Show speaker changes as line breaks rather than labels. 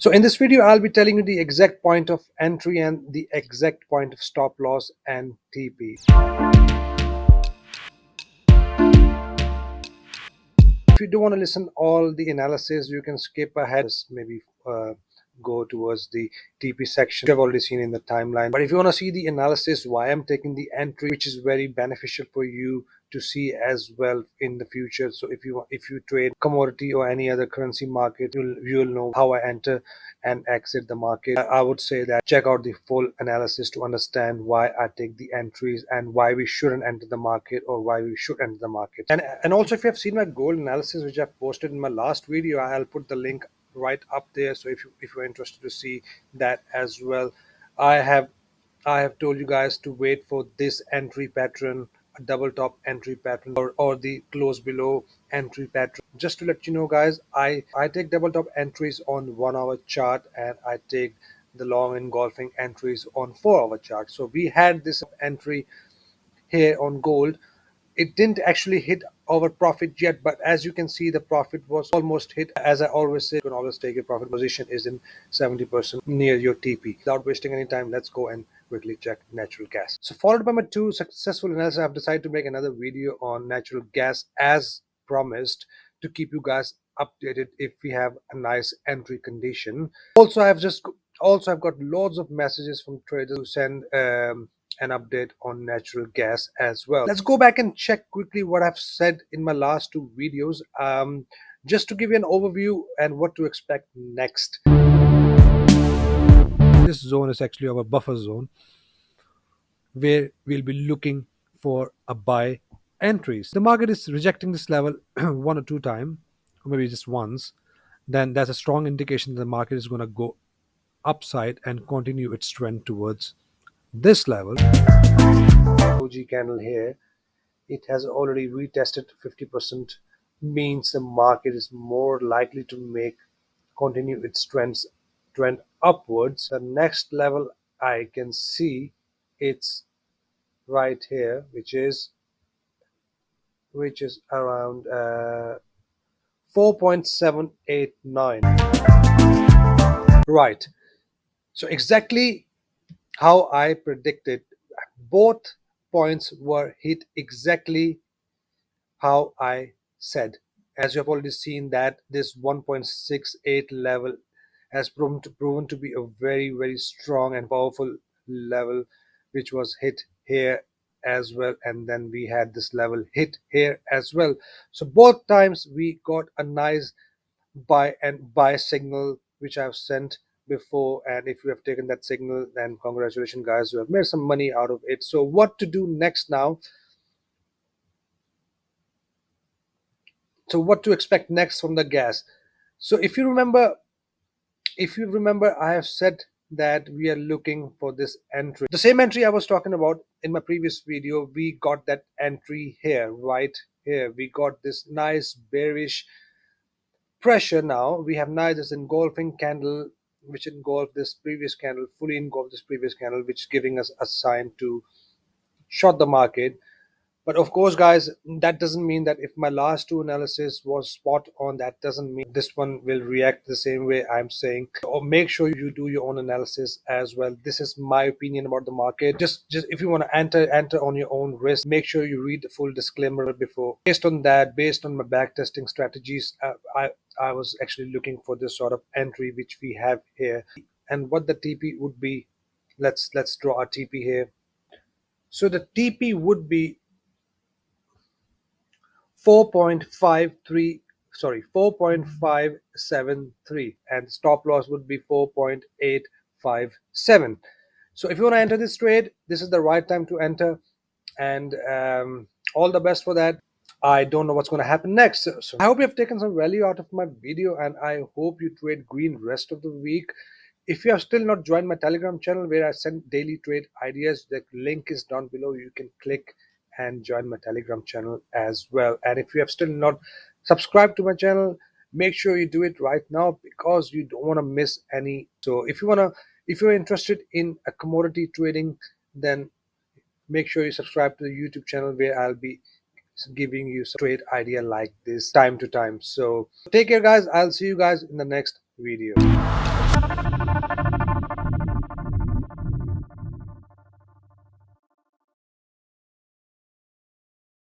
So in this video, I'll be telling you the exact point of entry and the exact point of stop loss and TP. If you don't want to listen all the analysis, you can skip ahead, maybe go towards the TP section you've already seen in the timeline. But if you want to see the analysis, why I'm taking the entry, which is very beneficial for you to see as well in the future. So if you trade commodity or any other currency market, you'll know how I enter and exit the market. I would say that check out the full analysis to understand why I take the entries and why we shouldn't enter the market or why we should enter the market. And also, if you have seen my gold analysis, which I've posted in my last video, I'll put the link right up there. So if you're interested to see that as well, I have told you guys to wait for this entry pattern, a double top entry pattern, or the close below entry pattern. Just to let you know, guys, I take double top entries on 1 hour chart, and I take the long engulfing entries on 4 hour chart. So we had this entry here on gold. It didn't actually hit our profit yet, but as you can see, the profit was almost hit. As I always say, you can always take a profit position is in 70% near your TP. Without wasting any time, let's go and quickly check natural gas. So followed by my 2 successful analysis, I've decided to make another video on natural gas as promised, to keep you guys updated if we have a nice entry condition. Also, I've got loads of messages from traders who send an update on natural gas as well. Let's go back and check quickly what I've said in my last 2 videos, just to give you an overview and what to expect next. This zone is actually our buffer zone, where we'll be looking for a buy entries. The market is rejecting this level 1 or 2 times, or maybe just once. Then that's a strong indication that the market is going to go upside and continue its trend towards this level. OG candle here, it has already retested 50%, means the market is more likely to continue its trend upwards. The next level I can see, it's right here, which is around 4.789. Right. So exactly how I predicted, both points were hit exactly how I said. As you have already seen, that this 1.68 level has proven to be a very, very strong and powerful level, which was hit here as well, and then we had this level hit here as well. So both times we got a nice buy signal, which I've sent before. And if you have taken that signal, then congratulations, guys, you have made some money out of it. So what to do next now? So what to expect next from the gas? So if you remember, I have said that we are looking for this entry, the same entry I was talking about in my previous video. We got that entry here, right here. We got this nice bearish pressure. Now we have this engulfing candle, which engulfed this previous candle, fully engulfed this previous candle, which is giving us a sign to short the market. But of course, guys, that doesn't mean that if my last 2 analysis was spot on, that doesn't mean this one will react the same way I'm saying. Or make sure you do your own analysis as well. This is my opinion about the market. Just if you want to enter on your own risk, make sure you read the full disclaimer before. Based on that, based on my back testing strategies, I was actually looking for this sort of entry which we have here, and what the TP would be. Let's draw a TP here. So the TP would be 4.573, and stop loss would be 4.857. So if you want to enter this trade, this is the right time to enter, and all the best for that. I don't know what's going to happen next. So I hope you have taken some value out of my video, and I hope you trade green rest of the week. If you have still not joined my Telegram channel, where I send daily trade ideas, the link is down below. You can click and join my Telegram channel as well. And if you have still not subscribed to my channel, make sure you do it right now, because you don't want to miss any. So if you're interested in a commodity trading, then make sure you subscribe to the YouTube channel, where I'll be giving you some trade idea like this time to time. So take care guys, I'll see you guys in the next video.